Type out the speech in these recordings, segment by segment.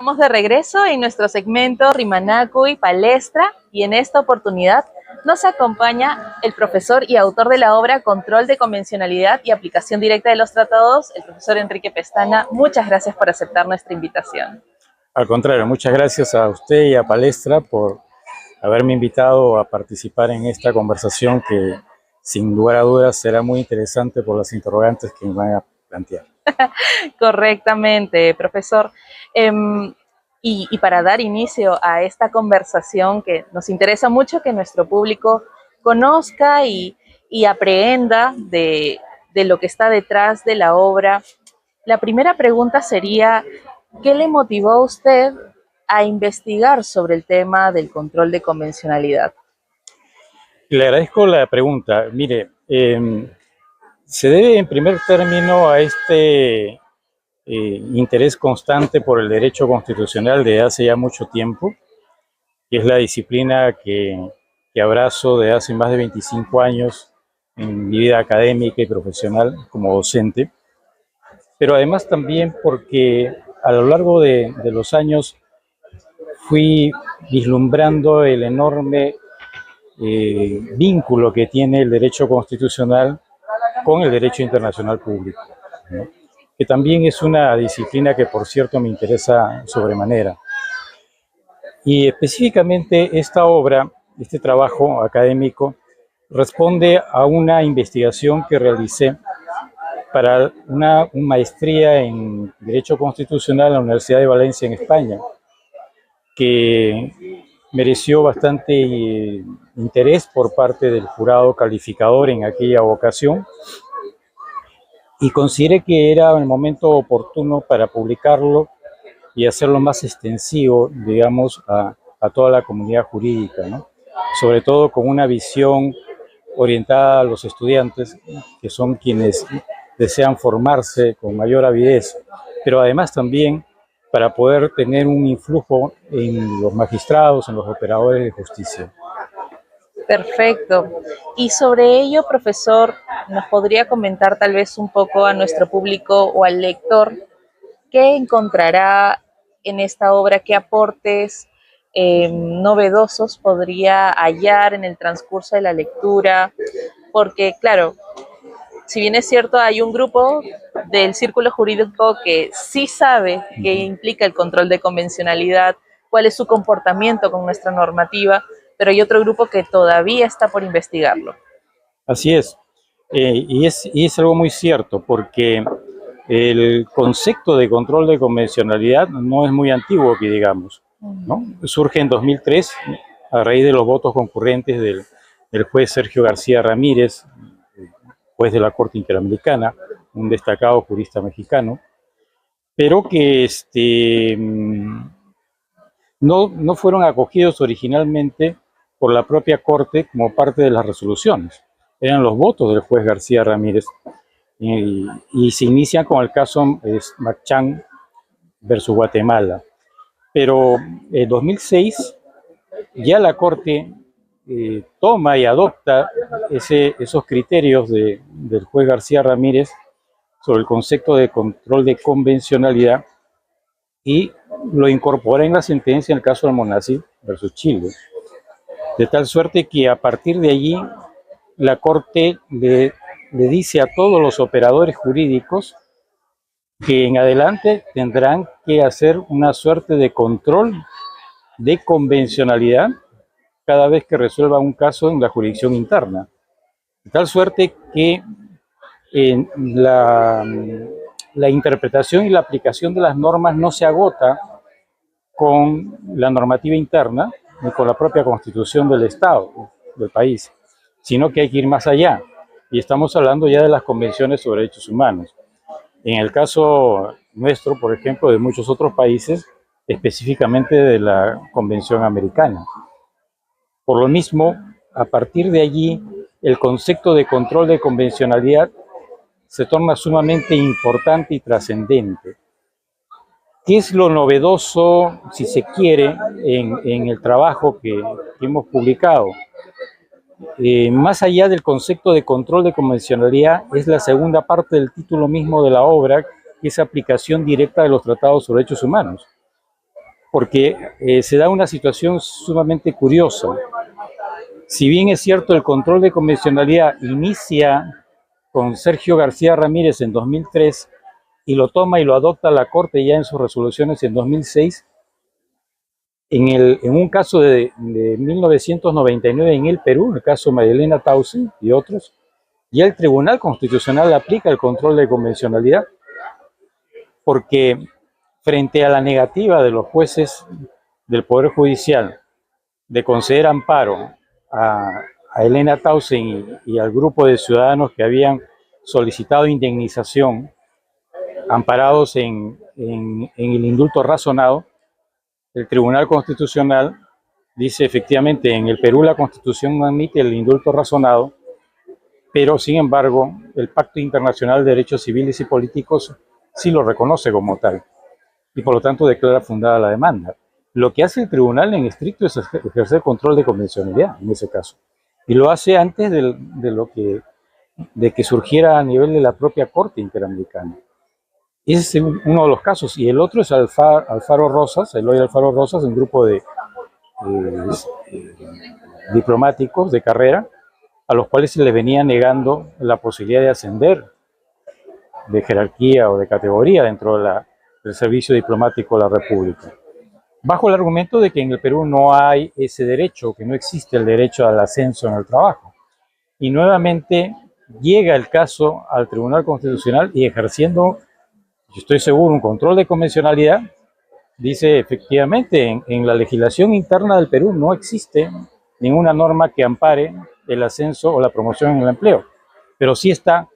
Estamos de regreso en nuestro segmento Rimanacuy Palestra y en esta oportunidad nos acompaña el profesor y autor de la obra Control de Convencionalidad y Aplicación Directa de los Tratados, el profesor Enrique Pestana. Muchas gracias por aceptar nuestra invitación. Al contrario, muchas gracias a usted y a Palestra por haberme invitado a participar en esta conversación que sin lugar a dudas será muy interesante por las interrogantes que me van a plantear. Correctamente, profesor. Y para dar inicio a esta conversación que nos interesa mucho que nuestro público conozca y aprehenda de lo que está detrás de la obra, la primera pregunta sería, ¿qué le motivó a usted a investigar sobre el tema del control de convencionalidad? Le agradezco la pregunta. Mire, se debe en primer término a este interés constante por el derecho constitucional de hace ya mucho tiempo, que es la disciplina que abrazo de hace más de 25 años en mi vida académica y profesional como docente, pero además también porque a lo largo de los años fui vislumbrando el enorme vínculo que tiene el derecho constitucional con el derecho internacional público, ¿no? Que también es una disciplina que, por cierto, me interesa sobremanera. Y específicamente esta obra, este trabajo académico, responde a una investigación que realicé para una maestría en Derecho Constitucional en la Universidad de Valencia, en España, que mereció bastante interés por parte del jurado calificador en aquella ocasión, y consideré que era el momento oportuno para publicarlo y hacerlo más extensivo, digamos, a toda la comunidad jurídica, ¿no? Sobre todo con una visión orientada a los estudiantes, que son quienes desean formarse con mayor avidez, pero además también para poder tener un influjo en los magistrados, en los operadores de justicia. Perfecto. Y sobre ello, profesor, ¿nos podría comentar tal vez un poco a nuestro público o al lector qué encontrará en esta obra, qué aportes novedosos podría hallar en el transcurso de la lectura? Porque, claro, si bien es cierto, hay un grupo del círculo jurídico que sí sabe qué implica el control de convencionalidad, cuál es su comportamiento con nuestra normativa, pero hay otro grupo que todavía está por investigarlo. Así es. Y es algo muy cierto, porque el concepto de control de convencionalidad no es muy antiguo, que digamos, ¿no? Surge en 2003 a raíz de los votos concurrentes del juez Sergio García Ramírez, juez de la Corte Interamericana, un destacado jurista mexicano, pero que no fueron acogidos originalmente por la propia Corte como parte de las resoluciones. Eran los votos del juez García Ramírez y se inician con el caso Macchán versus Guatemala. Pero en 2006 ya la Corte toma y adopta esos criterios del juez García Ramírez sobre el concepto de control de convencionalidad y lo incorpora en la sentencia en el caso del Almonacid versus Chile. De tal suerte que a partir de allí la Corte le dice a todos los operadores jurídicos que en adelante tendrán que hacer una suerte de control de convencionalidad cada vez que resuelva un caso en la jurisdicción interna. De tal suerte que la interpretación y la aplicación de las normas no se agota con la normativa interna ni con la propia constitución del Estado, del país, sino que hay que ir más allá. Y estamos hablando ya de las convenciones sobre derechos humanos. En el caso nuestro, por ejemplo, de muchos otros países, específicamente de la Convención Americana. Por lo mismo, a partir de allí, el concepto de control de convencionalidad se torna sumamente importante y trascendente. ¿Qué es lo novedoso, si se quiere, en el trabajo que hemos publicado? Más allá del concepto de control de convencionalidad, es la segunda parte del título mismo de la obra, que es aplicación directa de los tratados sobre derechos humanos. porque se da una situación sumamente curiosa. Si bien es cierto, el control de convencionalidad inicia con Sergio García Ramírez en 2003 y lo toma y lo adopta la Corte ya en sus resoluciones en 2006, en un caso de 1999 en el Perú, el caso María Elena Tausi y otros, ya el Tribunal Constitucional aplica el control de convencionalidad, porque frente a la negativa de los jueces del Poder Judicial de conceder amparo a Elena Tausen y al grupo de ciudadanos que habían solicitado indemnización, amparados en el indulto razonado, el Tribunal Constitucional dice efectivamente en el Perú la Constitución no admite el indulto razonado, pero sin embargo el Pacto Internacional de Derechos Civiles y Políticos sí lo reconoce como tal y por lo tanto declara fundada la demanda. Lo que hace el tribunal en estricto es ejercer control de convencionalidad en ese caso, y lo hace antes de que surgiera a nivel de la propia Corte Interamericana. Ese es uno de los casos, y el otro es Alfaro Rosas, Eloy Alfaro Rosas, un grupo de diplomáticos de carrera a los cuales se les venía negando la posibilidad de ascender de jerarquía o de categoría dentro del servicio diplomático de la República, bajo el argumento de que en el Perú no hay ese derecho, que no existe el derecho al ascenso en el trabajo. Y nuevamente llega el caso al Tribunal Constitucional y ejerciendo, yo estoy seguro, un control de convencionalidad, dice efectivamente en la legislación interna del Perú no existe ninguna norma que ampare el ascenso o la promoción en el empleo, pero sí está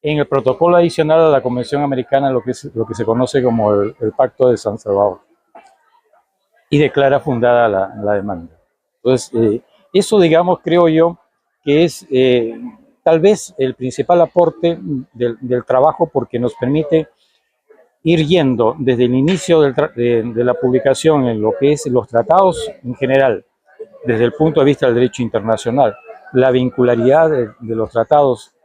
en el protocolo adicional a la Convención Americana, lo que se conoce como el Pacto de San Salvador, y declara fundada la demanda. Entonces, eso, digamos, creo yo que es tal vez el principal aporte del trabajo, porque nos permite ir yendo desde el inicio de la publicación en lo que es los tratados en general, desde el punto de vista del derecho internacional, la vincularidad de los tratados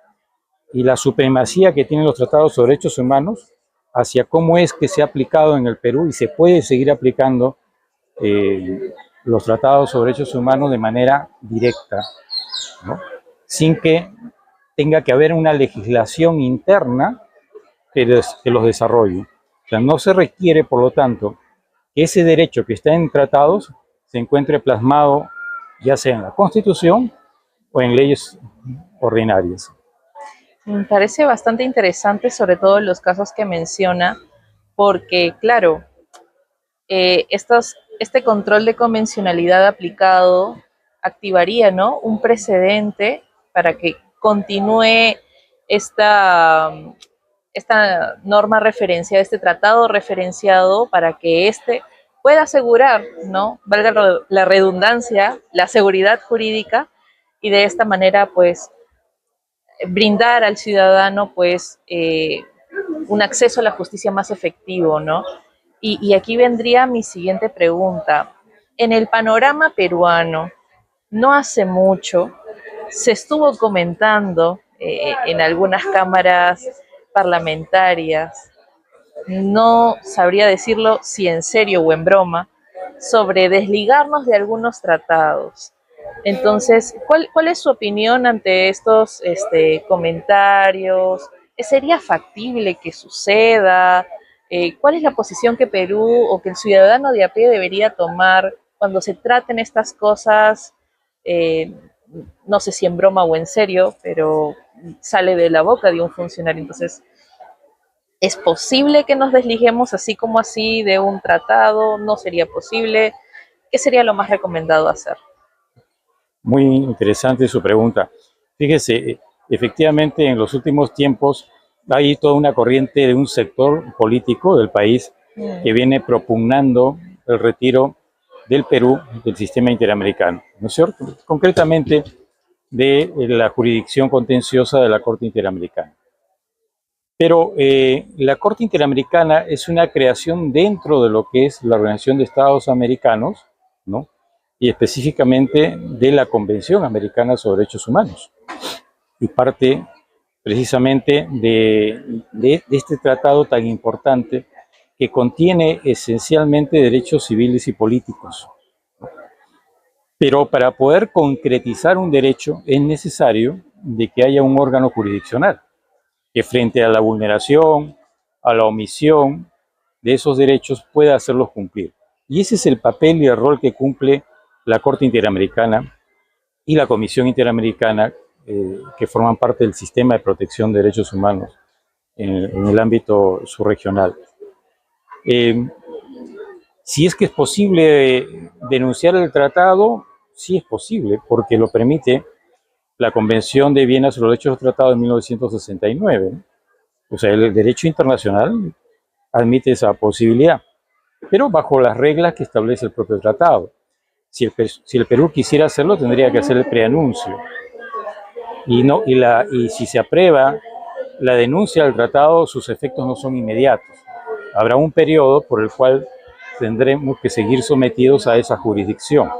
y la supremacía que tienen los tratados sobre derechos humanos, hacia cómo es que se ha aplicado en el Perú y se puede seguir aplicando los tratados sobre derechos humanos de manera directa, ¿no? Sin que tenga que haber una legislación interna que los desarrolle. O sea, no se requiere, por lo tanto, que ese derecho que está en tratados se encuentre plasmado ya sea en la Constitución o en leyes ordinarias. Me parece bastante interesante, sobre todo los casos que menciona, porque, claro, este control de convencionalidad aplicado activaría, ¿no?, un precedente para que continúe esta, esta norma referenciada, este tratado referenciado, para que éste pueda asegurar, ¿no?, valga la redundancia, la seguridad jurídica, y de esta manera, pues, brindar al ciudadano, pues, un acceso a la justicia más efectivo, ¿no? Y aquí vendría mi siguiente pregunta. En el panorama peruano, no hace mucho, se estuvo comentando en algunas cámaras parlamentarias, no sabría decirlo si en serio o en broma, sobre desligarnos de algunos tratados. Entonces, ¿cuál es su opinión ante estos comentarios? ¿Sería factible que suceda? ¿Cuál es la posición que Perú o que el ciudadano de a pie debería tomar cuando se traten estas cosas? Eh, no sé si en broma o en serio, pero sale de la boca de un funcionario. Entonces, ¿es posible que nos desliguemos así como así de un tratado? ¿No sería posible? ¿Qué sería lo más recomendado hacer? Muy interesante su pregunta. Fíjese, efectivamente en los últimos tiempos hay toda una corriente de un sector político del país que viene propugnando el retiro del Perú del sistema interamericano, ¿no es cierto? Concretamente de la jurisdicción contenciosa de la Corte Interamericana. Pero la Corte Interamericana es una creación dentro de lo que es la Organización de Estados Americanos, ¿no?, y específicamente de la Convención Americana sobre Derechos Humanos, y parte precisamente de este tratado tan importante que contiene esencialmente derechos civiles y políticos. Pero para poder concretizar un derecho es necesario de que haya un órgano jurisdiccional que frente a la vulneración, a la omisión de esos derechos pueda hacerlos cumplir. Y ese es el papel y el rol que cumple la Corte Interamericana y la Comisión Interamericana, que forman parte del sistema de protección de derechos humanos en el ámbito subregional. Si es que es posible denunciar el tratado, sí es posible, porque lo permite la Convención de Viena sobre los Derechos del Tratado de 1969. O sea, el derecho internacional admite esa posibilidad, pero bajo las reglas que establece el propio tratado. Si el Perú quisiera hacerlo, tendría que hacer el preanuncio. Y si se aprueba la denuncia del tratado, sus efectos no son inmediatos. Habrá un periodo por el cual tendremos que seguir sometidos a esa jurisdicción.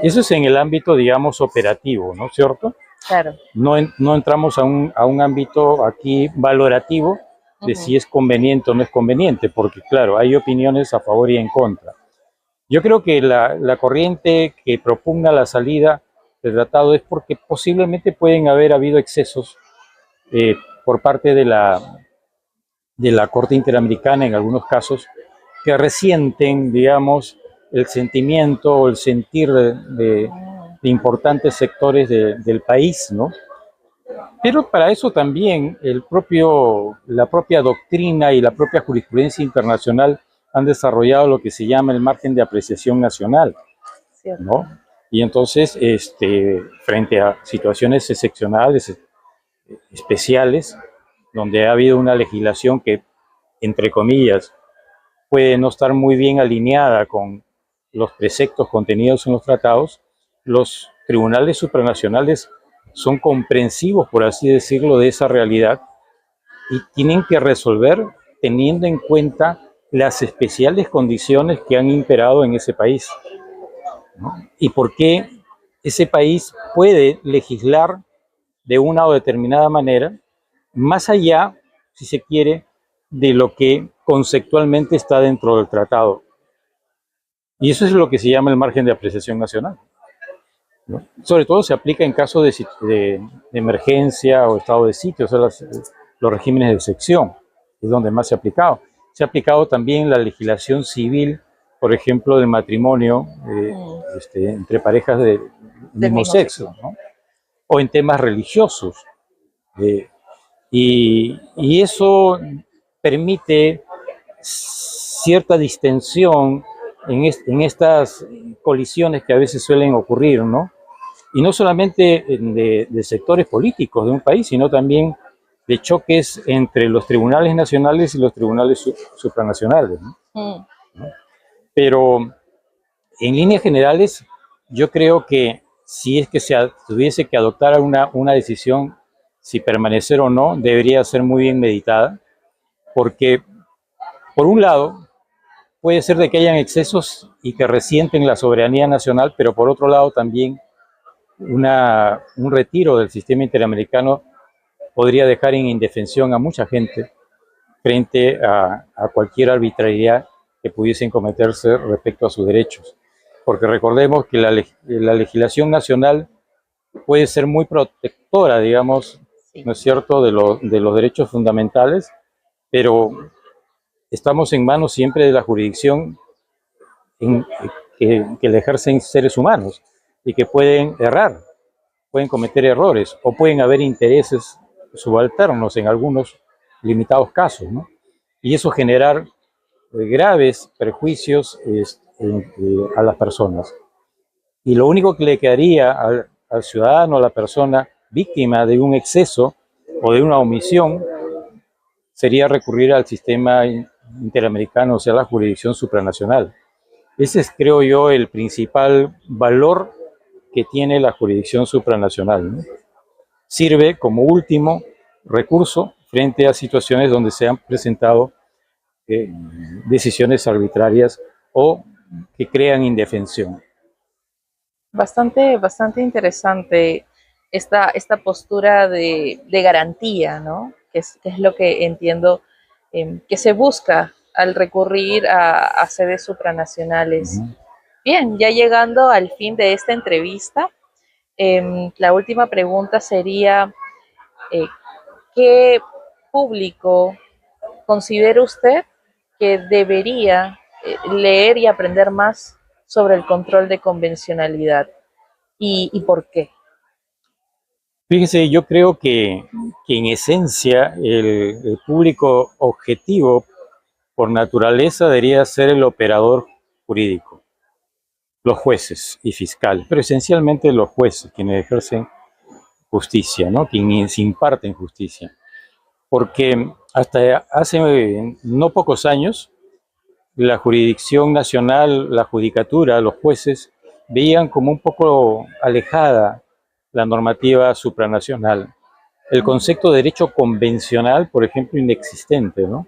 Eso es en el ámbito, digamos, operativo, ¿no es cierto? Claro. No entramos a un ámbito aquí valorativo de si es conveniente o no es conveniente, porque claro, hay opiniones a favor y en contra. Yo creo que la corriente que propugna la salida del tratado es porque posiblemente pueden haber habido excesos por parte de la Corte Interamericana en algunos casos que resienten, digamos, el sentimiento o el sentir de importantes sectores del país, ¿no? Pero para eso también la propia doctrina y la propia jurisprudencia internacional han desarrollado lo que se llama el margen de apreciación nacional, ¿no? Y entonces, frente a situaciones excepcionales, especiales, donde ha habido una legislación que, entre comillas, puede no estar muy bien alineada con los preceptos contenidos en los tratados, los tribunales supranacionales son comprensivos, por así decirlo, de esa realidad y tienen que resolver teniendo en cuenta las especiales condiciones que han imperado en ese país, ¿no? Y por qué ese país puede legislar de una o determinada manera, más allá, si se quiere, de lo que conceptualmente está dentro del tratado. Y eso es lo que se llama el margen de apreciación nacional, ¿no? Sobre todo se aplica en caso de emergencia o estado de sitio, o sea, los regímenes de excepción, es donde más se ha aplicado. Se ha aplicado también la legislación civil, por ejemplo, del matrimonio entre parejas del mismo sexo, ¿no? O en temas religiosos. Y eso permite cierta distensión en estas colisiones que a veces suelen ocurrir, ¿no? Y no solamente de sectores políticos de un país, sino también de choques entre los tribunales nacionales y los tribunales supranacionales, ¿no? Pero en líneas generales, yo creo que si es que se tuviese que adoptar una decisión, si permanecer o no, debería ser muy bien meditada, porque por un lado puede ser de que hayan excesos y que resienten la soberanía nacional, pero por otro lado también un retiro del sistema interamericano podría dejar en indefensión a mucha gente frente a cualquier arbitrariedad que pudiesen cometerse respecto a sus derechos. Porque recordemos que la legislación nacional puede ser muy protectora, digamos, ¿no es cierto?, de los derechos fundamentales, pero estamos en manos siempre de la jurisdicción que la ejercen seres humanos y que pueden errar, pueden cometer errores o pueden haber intereses subalternos en algunos limitados casos, ¿no? Y eso generar graves perjuicios a las personas. Y lo único que le quedaría al ciudadano, a la persona víctima de un exceso o de una omisión, sería recurrir al sistema interamericano, o sea, la jurisdicción supranacional. Ese es, creo yo, el principal valor que tiene la jurisdicción supranacional, ¿no? Sirve como último recurso frente a situaciones donde se han presentado decisiones arbitrarias o que crean indefensión. Bastante interesante esta postura de garantía, ¿no? Que es lo que entiendo que se busca al recurrir a sedes supranacionales. Ujú. Bien, ya llegando al fin de esta entrevista, la última pregunta sería, eh, ¿qué público considera usted que debería leer y aprender más sobre el control de convencionalidad? Y por qué? Fíjese, yo creo que en esencia el público objetivo por naturaleza debería ser el operador jurídico, los jueces y fiscales, pero esencialmente los jueces, quienes ejercen justicia, ¿no? Quienes imparten justicia. Porque hasta hace no pocos años, la jurisdicción nacional, la judicatura, los jueces, veían como un poco alejada la normativa supranacional. El concepto de derecho convencional, por ejemplo, inexistente, ¿no?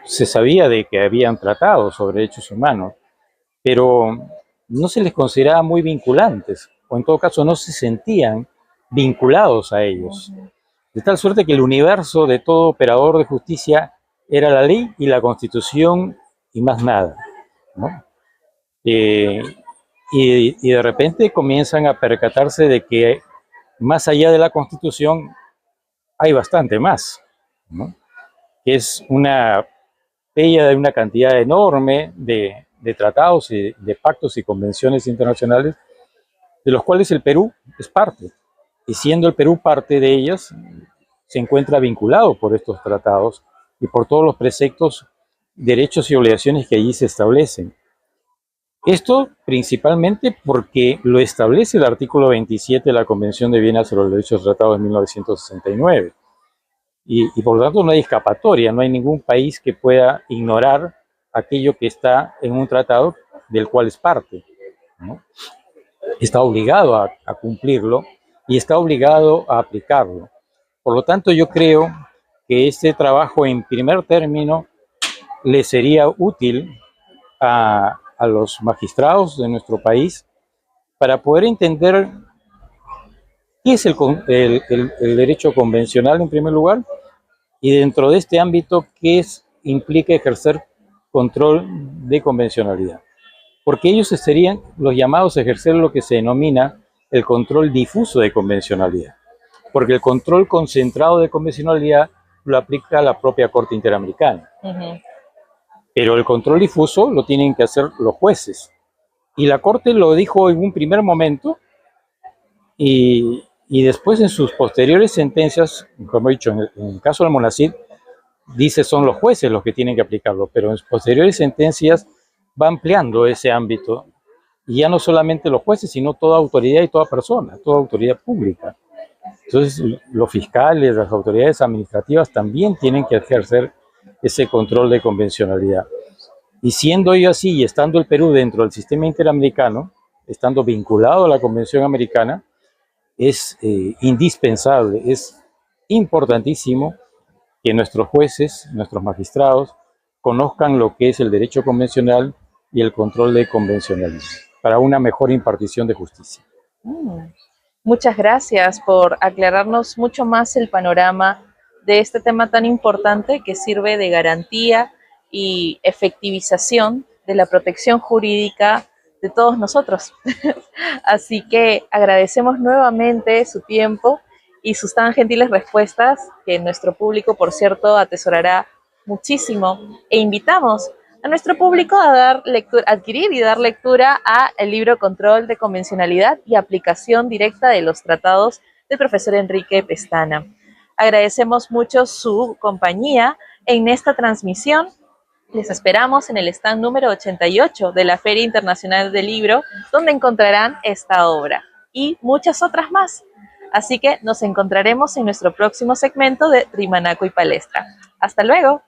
Se sabía de que habían tratados sobre derechos humanos, pero no se les consideraba muy vinculantes, o en todo caso no se sentían vinculados a ellos. De tal suerte que el universo de todo operador de justicia era la ley y la Constitución y más nada, ¿no? Eh, y de repente comienzan a percatarse de que más allá de la Constitución hay bastante más, ¿no? Que es una bella de una cantidad enorme de tratados y de pactos y convenciones internacionales, de los cuales el Perú es parte. Y siendo el Perú parte de ellas, se encuentra vinculado por estos tratados y por todos los preceptos, derechos y obligaciones que allí se establecen. Esto principalmente porque lo establece el artículo 27 de la Convención de Viena sobre los Derechos Tratados de 1969. Y por lo tanto no hay escapatoria, no hay ningún país que pueda ignorar aquello que está en un tratado del cual es parte, ¿no? Está obligado a cumplirlo y está obligado a aplicarlo. Por lo tanto, yo creo que este trabajo en primer término le sería útil a los magistrados de nuestro país para poder entender qué es el derecho convencional en primer lugar y dentro de este ámbito qué implica ejercer control de convencionalidad. Porque ellos serían los llamados a ejercer lo que se denomina el control difuso de convencionalidad. Porque el control concentrado de convencionalidad lo aplica la propia Corte Interamericana. Pero el control difuso lo tienen que hacer los jueces. Y la Corte lo dijo en un primer momento y después en sus posteriores sentencias, como he dicho, en el caso del Monacid, dice son los jueces los que tienen que aplicarlo, pero en sus posteriores sentencias va ampliando ese ámbito. Y ya no solamente los jueces, sino toda autoridad y toda persona, toda autoridad pública. Entonces, los fiscales, las autoridades administrativas también tienen que ejercer ese control de convencionalidad. Y siendo ello así, y estando el Perú dentro del sistema interamericano, estando vinculado a la Convención Americana, es indispensable, es importantísimo que nuestros jueces, nuestros magistrados, conozcan lo que es el derecho convencional y el control de convencionalismo, para una mejor impartición de justicia. Muchas gracias por aclararnos mucho más el panorama de este tema tan importante que sirve de garantía y efectivización de la protección jurídica de todos nosotros. Así que agradecemos nuevamente su tiempo y sus tan gentiles respuestas que nuestro público, por cierto, atesorará muchísimo, e invitamos a nuestro público a dar lectura, adquirir y dar lectura a el libro Control de Convencionalidad y Aplicación Directa de los Tratados del profesor Enrique Pestana. Agradecemos mucho su compañía en esta transmisión. Les esperamos en el stand número 88 de la Feria Internacional del Libro, donde encontrarán esta obra y muchas otras más. Así que nos encontraremos en nuestro próximo segmento de Rimanaco y Palestra. ¡Hasta luego!